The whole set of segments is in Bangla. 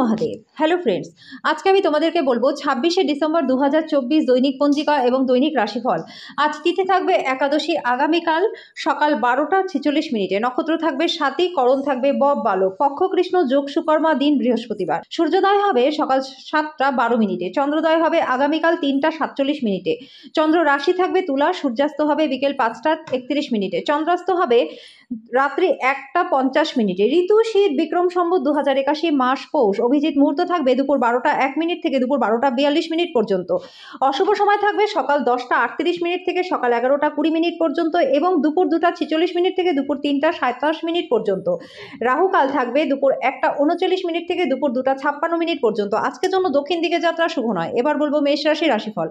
মহাদেব। হ্যালো ফ্রেন্ডস, আজকে আমি তোমাদেরকে বলবো 26শে ডিসেম্বর 2024 দৈনিক পঞ্জিকা এবং দৈনিক রাশিফল। আজ তিথি থাকবে একাদশী, আগামীকাল সকাল 12টা 46 মিনিটে। নক্ষত্র থাকবে স্বাতী, করণ থাকবে বব বালক, পক্ষ কৃষ্ণ, যোগ সুকর্মা, দিন বৃহস্পতিবার। সূর্যোদয় হবে সকাল 7টা 12 মিনিটে। চন্দ্রোদয় হবে আগামীকাল 3টা 47 মিনিটে। চন্দ্র রাশি থাকবে তুলা। সূর্যাস্ত হবে বিকেল 5টা 31 মিনিটে। চন্দ্রাস্ত হবে রাত্রি 1টা 50 মিনিটে। ঋতু শীত, বিক্রম সম্বত 2081, মাস পৌষ। অভিজিৎ মুহূর্ত থাকবে দুপুর 12টা 1 মিনিট থেকে দুপুর 12টা 42 মিনিট পর্যন্ত। অশুভ সময় থাকবে সকাল 10টা 38 মিনিট থেকে সকাল 11টা 20 মিনিট পর্যন্ত এবং দুপুর 2টা 46 মিনিট থেকে দুপুর 3টা 27 মিনিট পর্যন্ত। রাহুকাল থাকবে দুপুর 1টা 39 মিনিট থেকে দুপুর 2টা 56 মিনিট পর্যন্ত। আজকের জন্য দক্ষিণ দিকে যাত্রা শুভ নয়। এবার বলবো মেষ রাশি রাশিফল।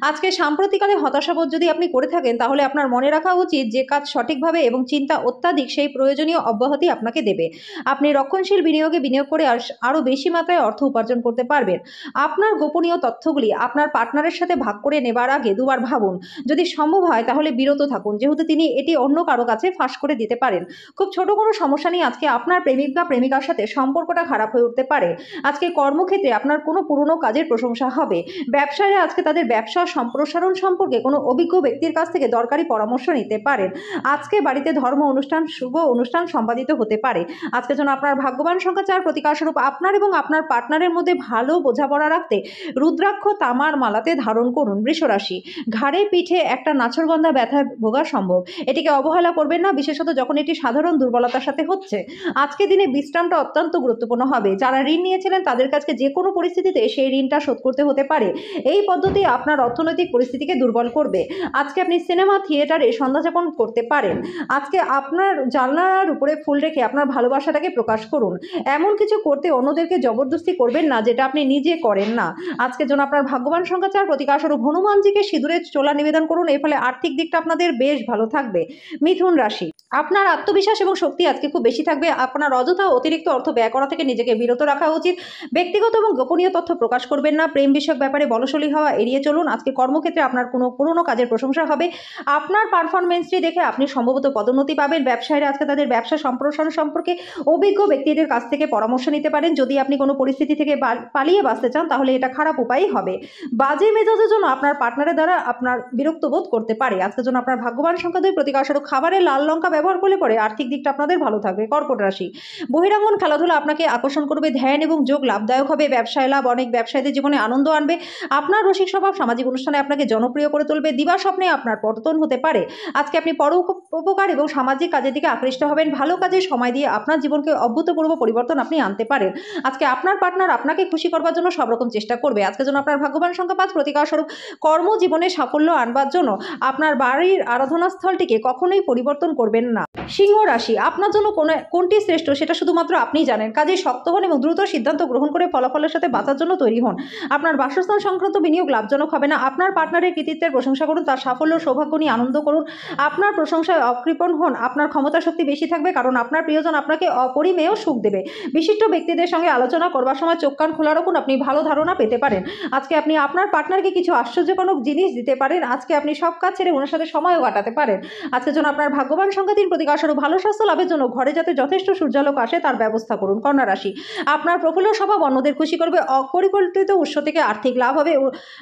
আজকে সাম্প্রতিককালে হতাশাবোধ যদি আপনি করে থাকেন, তাহলে আপনার মনে রাখা উচিত যে কাজ সঠিকভাবে এবং চিন্তা অত্যাধিক সেই প্রয়োজনীয় অব্যাহতি আপনাকে দেবে। আপনি রক্ষণশীল বিনিয়োগে বিনিয়োগ করে আরও বেশি মাত্রায় অর্থ উপার্জন করতে পারবেন। আপনার গোপনীয় তথ্যগুলি আপনার পার্টনারের সাথে ভাগ করে নেবার আগে দুবার ভাবুন। যদি সম্ভব হয় তাহলে বিরত থাকুন, যেহেতু তিনি এটি অন্য কারো কাছে ফাঁস করে দিতে পারেন। খুব ছোট কোনো সমস্যা নিয়ে আজকে আপনার প্রেমিক বা প্রেমিকার সাথে সম্পর্কটা খারাপ হয়ে উঠতে পারে। আজকে কর্মক্ষেত্রে আপনার কোনো পুরনো কাজের প্রশংসা হবে। ব্যবসায়ীরা আজকে তাদের ব্যবসা সম্প্রসারণ সম্পর্কে কোনো অভিজ্ঞ ব্যক্তির কাছ থেকে দরকারি পরামর্শ নিতে পারেন। আজকে বাড়িতে ধর্ম অনুষ্ঠান, শুভ অনুষ্ঠান সম্পাদিত হতে পারে। আজকের জন্য আপনার ভাগ্যবান সংখ্যা 4। প্রতিকার স্বরূপ আপনার এবং আপনার পার্টনারের মধ্যে ভালো বোঝাপড়া রাখতে রুদ্রাক্ষ তামার মালাতে ধারণ করুন। বৃষ রাশি, ঘাড়ে পিঠে একটা নাছরগন্ধা ব্যথা ভোগা সম্ভব। এটিকে অবহেলা করবেন না, বিশেষত যখন এটি সাধারণ দুর্বলতার সাথে হচ্ছে। আজকে দিনে বিশ্রামটা অত্যন্ত গুরুত্বপূর্ণ হবে। যারা ঋণ নিয়েছিলেন তাদের কাছে যে কোনো পরিস্থিতিতে সেই ঋণটা শোধ করতে হতে পারে। এই পদ্ধতি আপনার অর্থনৈতিক পরিস্থিতিকে দুর্বল করবে। আজকে আপনি সিনেমা থিয়েটারে সন্ধ্যাযাপন করতে পারেন। আজকে আপনার জানলার উপরে ফুল রেখে আপনার ভালোবাসাটাকে প্রকাশ করুন। এমন কিছু করতে অন্যদেরকে জবরদস্তি করবেন না যেটা আপনি নিজে করেন না। আজকের জন্য আপনার ভাগ্যবান সংখ্যা 4। প্রতিকার স্বরূপ হনুমানজিকে সিঁদুরের চোলা নিবেদন করুন। এর ফলে আর্থিক দিকটা আপনাদের বেশ ভালো থাকবে। মিথুন রাশি, আপনার আত্মবিশ্বাস এবং শক্তি আজকে খুব বেশি থাকবে। আপনার অযথা অতিরিক্ত অর্থ ব্যয় করা থেকে নিজেকে বিরত রাখা উচিত। ব্যক্তিগত এবং গোপনীয় তথ্য প্রকাশ করবেন না। প্রেম বিষয়ক ব্যাপারে বলশলী হওয়া এড়িয়ে চলুন। আজকে কর্মক্ষেত্রে আপনার কোনো পুরনো কাজের প্রশংসা হবে। আপনার পারফরমেন্সটি দেখে আপনি সম্ভবত পদোন্নতি পাবেন। ব্যবসায়ীরা আজকে তাদের ব্যবসা সম্প্রসারণ সম্পর্কে অভিজ্ঞ ব্যক্তিদের কাছ থেকে পরামর্শ নিতে পারেন। যদি আপনি কোনো পরিস্থিতি থেকে পালিয়ে বাঁচতে চান, তাহলে এটা খারাপ উপায়ই হবে। বাজে মেজাজের জন্য আপনার পার্টনারের দ্বারা আপনার বিরক্ত বোধ করতে পারে। আজকের জন্য আপনার ভাগ্যবান সংখ্যা 2। প্রতিকার স্বরূপ খাবারে লাল লঙ্কা ব্যবহার করলে পরে আর্থিক দিকটা আপনাদের ভালো থাকবে। কর্কট রাশি, বহিরাঙ্গন খেলাধুলা আপনাকে আকর্ষণ করবে। ধ্যান এবং যোগ লাভদায়ক হবে। ব্যবসায় লাভ অনেক ব্যবসায়ীদের জীবনে আনন্দ আনবে। আপনার রসিক স্বভাব সামাজিক অনুষ্ঠানে আপনাকে জনপ্রিয় করে তুলবে। দিবা স্বপ্নে আপনার পতন হতে পারে। আজকে আপনি পরোপকার এবং সামাজিক কাজের দিকে আকৃষ্ট হবেন। ভালো কাজে সময় দিয়ে আপনার জীবনকে অভূতপূর্ব পরিবর্তন আপনি আনতে পারেন। আজকে আপনার পার্টনার আপনাকে খুশি করবার জন্য সব রকম চেষ্টা করবে। আজকের জন্য আপনার ভাগ্যবান সংখ্যা 5। প্রতিকার স্বরূপ কর্মজীবনে সাফল্য আনবার জন্য আপনার বাড়ির আরাধনাস্থলটিকে কখনোই পরিবর্তন করবেন না। সিংহ রাশি, আপনার জন্য কোনটি শ্রেষ্ঠ সেটা শুধুমাত্র আপনিই জানেন। কাজে শক্ত হন এবং দ্রুত সিদ্ধান্ত গ্রহণ করে ফলাফলের সাথে বাঁচার জন্য তৈরি হন। আপনার বাসস্থান সংক্রান্ত বিনিয়োগ লাভজনক হবে না। আপনার পার্টনারের কৃতিত্বের প্রশংসা করুন, তার সাফল্য সৌভাগ্য নিয়ে আনন্দ করুন। আপনার প্রশংসায় অকৃপণ হন। আপনার ক্ষমতা শক্তি বেশি থাকবে, কারণ আপনার প্রিয়জন আপনাকে অপরিমেয় সুখ দেবে। বিশিষ্ট ব্যক্তিদের সঙ্গে আলোচনা করবার সময় চোখ কান খোলা রাখুন, আপনি ভালো ধারণা পেতে পারেন। আজকে আপনি আপনার পার্টনারকে কিছু আশ্চর্যজনক জিনিস দিতে পারেন। আজকে আপনি সব কাজ ছেড়ে ওনার সাথে সময়ও কাটাতে পারেন। আজকের জন্য আপনার ভাগ্যবান সংখ্যা 3। প্রতিকার স্বরূপ ভালো স্বাস্থ্য লাভের জন্য ঘরে যাতে যথেষ্ট সূর্যালোক আসে তার ব্যবস্থা করুন। কন্যা রাশি, আপনার প্রফুল্ল স্বভাব অন্যদের খুশি করবে। অপরিকল্পিত উৎস থেকে আর্থিক লাভ হবে।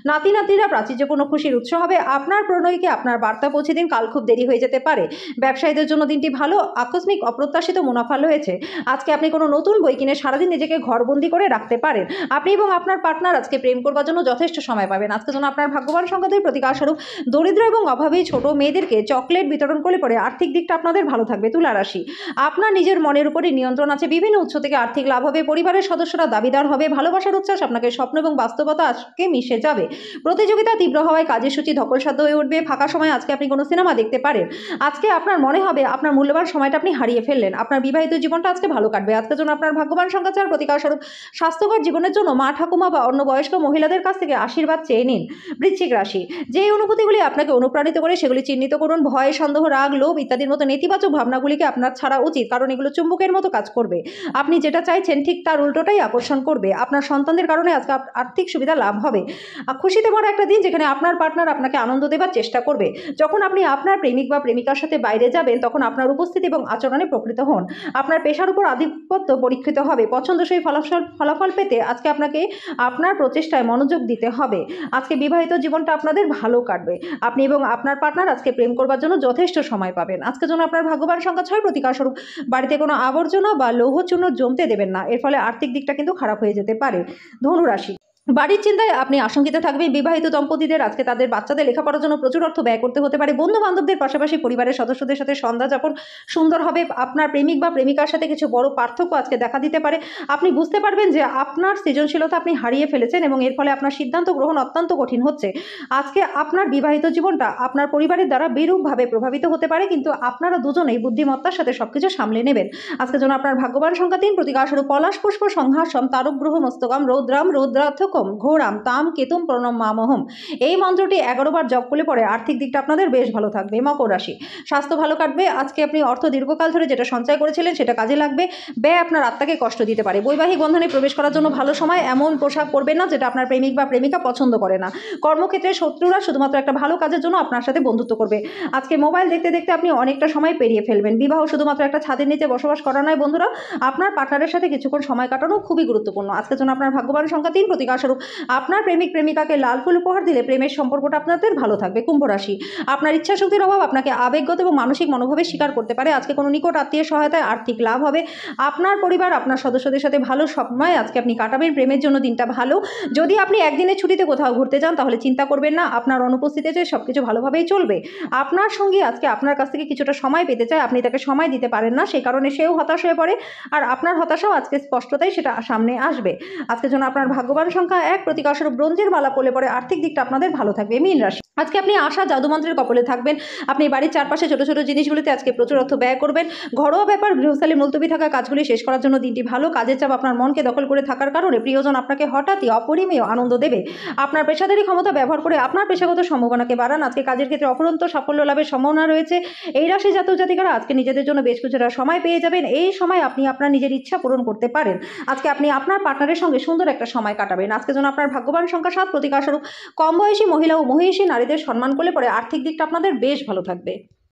নাতি নাতিরা প্রাচুর্যপূর্ণ খুশির উৎস হবে। আপনার প্রণয়ীকে আপনার বার্তা পৌঁছে দিন, কাল খুব দেরি হয়ে যেতে পারে। ব্যবসায়ীদের জন্য দিনটি ভালো। আকস্মিক অপ্রত্যাশিত মুনাফা রয়েছে। আজকে আপনি কোনো নতুন বই কিনে সারাদিন নিজেকে ঘরবন্দি করে রাখতে পারেন। আপনি এবং আপনার পার্টনার আজকে প্রেম করবার জন্য যথেষ্ট সময় পাবেন। আজকের জন্য আপনার ভাগ্যবান সংখ্যা 2। প্রতিকার স্বরূপ দরিদ্র এবং অভাবী ছোট মেয়েদেরকে চকলেট বিতরণ করলে পরে আর্থিক দিকটা আপনাদের ভালো থাকবে। তুলা রাশি, আপনার নিজের মনের উপরে নিয়ন্ত্রণ আছে। বিভিন্ন উৎস থেকে আর্থিক লাভ হবে। পরিবারের সদস্যরা দাবিদার হবে। ভালোবাসার উচ্ছ্বাস আপনাকে স্বপ্ন এবং বাস্তবতা আজকে মিশে যাবে। প্রতিযোগিতা তীব্র হওয়ায় কাজের সূচি ধকলসাধ্য হয়ে উঠবে। ফাঁকা সময় আজকে আপনি কোনো সিনেমা দেখতে পারেন। আজকে আপনার মনে হবে আপনার মূল্যবান সময়টা আপনি হারিয়ে ফেললেন। আপনার বিবাহিত জীবনটা আজকে ভালো কাটবে। আজকের জন্য আপনার ভাগ্যবান সংখ্যা 4। প্রতিকার স্বরূপ স্বাস্থ্যকর জীবনের জন্য মা ঠাকুমা বা অন্য বয়স্ক মহিলাদের কাছ থেকে আশীর্বাদ চেয়ে নিন। বৃশ্চিক রাশি, যে অনুভূতিগুলি আপনাকে অনুপ্রাণিত করে সেগুলি চিহ্নিত করুন। ভয়, সন্দেহ, রাগ, লোভ ইত্যাদির মতো নেতিবাচক নেতিবাচক ভাবনাগুলিকে আপনার ছাড়া উচিত, কারণ এগুলো চুম্বকের মতো কাজ করবে। আপনি যেটা চাইছেন ঠিক তার উল্টোটাই আকর্ষণ করবে। আপনার সন্তানদের কারণে আজকে আর্থিক সুবিধা লাভ হবে। খুশিতে ভরা একটা দিন, যেখানে আপনার পার্টনার আপনাকে আনন্দ দেবার চেষ্টা করবে। যখন আপনি আপনার প্রেমিক বা প্রেমিকার সাথে বাইরে যাবেন, তখন আপনার উপস্থিতি এবং আচরণে প্রকৃত হন। আপনার পেশার উপর আধিপত্য পরীক্ষিত হবে। পছন্দসই ফলাফল পেতে আজকে আপনাকে আপনার প্রচেষ্টায় মনোযোগ দিতে হবে। আজকে বিবাহিত জীবনটা আপনাদের ভালো কাটবে। আপনি এবং আপনার পার্টনার আজকে প্রেম করবার জন্য যথেষ্ট সময় পাবেন। আজকের জন্য আপনার ভাগ্যবান সংখ্যা 6। প্রতিকারস্বরূপ বাড়িতে কোনো আবর্জনা বা লৌহচূর্ণ জমতে দেবেন না, এর ফলে আর্থিক দিকটা কিন্তু খারাপ হয়ে যেতে পারে। ধনু রাশি, বাড়ির চিন্তায় আপনি আশঙ্কিত থাকবেন। বিবাহিত দম্পতিদের আজকে তাদের বাচ্চাদের লেখাপড়ার জন্য প্রচুর অর্থ ব্যয় করতে হতে পারে। বন্ধু বান্ধবদের পাশাপাশি পরিবারের সদস্যদের সাথে সন্ধ্যা যাপন সুন্দর হবে। আপনার প্রেমিক বা প্রেমিকার সাথে কিছু বড় পার্থক্য আজকে দেখা দিতে পারে। আপনি বুঝতে পারবেন যে আপনার সৃজনশীলতা আপনি হারিয়ে ফেলেছেন এবং এর ফলে আপনার সিদ্ধান্ত গ্রহণ অত্যন্ত কঠিন হচ্ছে। আজকে আপনার বিবাহিত জীবনটা আপনার পরিবারের দ্বারা বিরূপভাবে প্রভাবিত হতে পারে, কিন্তু আপনারা দুজনেই বুদ্ধিমত্তার সাথে সবকিছু সামলে নেবেন। আজকের জন্য আপনার ভাগ্যবান সংখ্যা 3। প্রতিকারস্বরূপ পলাশ পুষ্প সংহাসম তারক গ্রহ মস্তকম রৌদ্রাম রৌদ্রাথকম ঘোরাম তাম কেতুম প্রণম মামহম। এই মন্ত্রটি 11 বার জপ করলে পরে আর্থিক দিকটা আপনাদের বেশ ভালো থাকবে। মকর রাশি, স্বাস্থ্য ভালো কাটবে। আজকে আপনি অর্থ দীর্ঘকাল ধরে যেটা সঞ্চয় করেছিলেন সেটা কাজে লাগবে। ব্যয় আপনার আত্মাকে কষ্ট দিতে পারে। বৈবাহিক বন্ধনে প্রবেশ করার জন্য ভালো সময়। এমন পোশাক পরবেন না যেটা আপনার প্রেমিক বা প্রেমিকা পছন্দ করে না। কর্মক্ষেত্রে শত্রুরা শুধুমাত্র একটা ভালো কাজের জন্য আপনার সাথে বন্ধুত্ব করবে। আজকে মোবাইল দেখতে দেখতে আপনি অনেকটা সময় পেরিয়ে ফেলবেন। বিবাহ শুধুমাত্র একটা ছাদের নিচে বসবাস করা নয় বন্ধুরা, আপনার পার্টনারের সাথে কিছুক্ষণ সময় কাটানো খুবই গুরুত্বপূর্ণ। আজকের জন্য আপনার ভাগ্যবান সংখ্যা 3। প্রতিকারস্বরূপ আপনার প্রেমিক প্রেমিকাকে লাল ফুল উপহার দিলে প্রেমের সম্পর্কটা আপনাদের ভালো থাকবে। কুম্ভ রাশি, আপনার ইচ্ছা শক্তির অভাব আপনাকে আবেগগত এবং মানসিক মনোভাবে শিকার করতে পারে। আজকে কোনো নিকট আত্মীয় সহায়তায় আর্থিক লাভ হবে। আপনার পরিবার আপনার সদস্যদের সাথে ভালো সময় আজকে আপনি কাটাবেন। প্রেমের জন্য দিনটা ভালো। যদি আপনি একদিনের ছুটিতে কোথাও ঘুরতে যান তাহলে চিন্তা করবেন না, আপনার অনুপস্থিতিতে সবকিছু ভালোভাবেই চলবে। আপনার সঙ্গী আজকে আপনার কাছ থেকে কিছুটা সময় পেতে চায়, আপনি তাকে সময় দিতে পারেন না, সেই কারণে সেও হতাশ হয়ে পড়ে। আর আপনার হতাশাও আজকে স্পষ্টতাই সেটা সামনে আসবে। আজকের জন্য আপনার ভাগ্যবান সংখ্যা 1। প্রতিকারস্বরূপ ব্রোঞ্জের মালা পরলে পরে আর্থিক দিকটা আপনাদের ভালো থাকবে। মীন রাশি, আজকে আপনি আশা জাদুমন্ত্রের কবলে থাকবেন। আপনি বাড়ির চারপাশে ছোট ছোট জিনিসগুলিতে আজকে প্রচুর অর্থ ব্যয় করবেন। ঘরোয়া ব্যাপার গৃহস্থালী মুলতবি থাকা কাজগুলি শেষ করার জন্য দিনটি ভালো। কাজের চাপ আপনার মনকে দখল করে থাকার কারণে প্রিয়জন আপনাকে হঠাৎই অপরিমেয় আনন্দ দেবে। আপনার পেশাদারী ক্ষমতা ব্যবহার করে আপনার পেশাগত সম্ভাবনাকে বাড়ান। আজকে কাজের ক্ষেত্রে অফুরন্ত সাফল্য লাভের সম্ভাবনা রয়েছে। এই রাশি জাতক জাতিকারা আজকে নিজেদের জন্য বেশ কিছুটা সময় পেয়ে যাবেন। এই সময় আপনি আপনার নিজের ইচ্ছা পূরণ করতে পারেন। আজকে আপনি আপনার পার্টনারের সঙ্গে সুন্দর একটা সময় কাটাবেন। আজকের জন্য আপনার ভাগ্যবান সংখ্যা 7। প্রতিকারস্বরূপ কম বয়সী মহিলা ও মহিষী নারীদের সম্মান করলে পরে আর্থিক দিকটা আপনাদের বেশ ভালো থাকবে।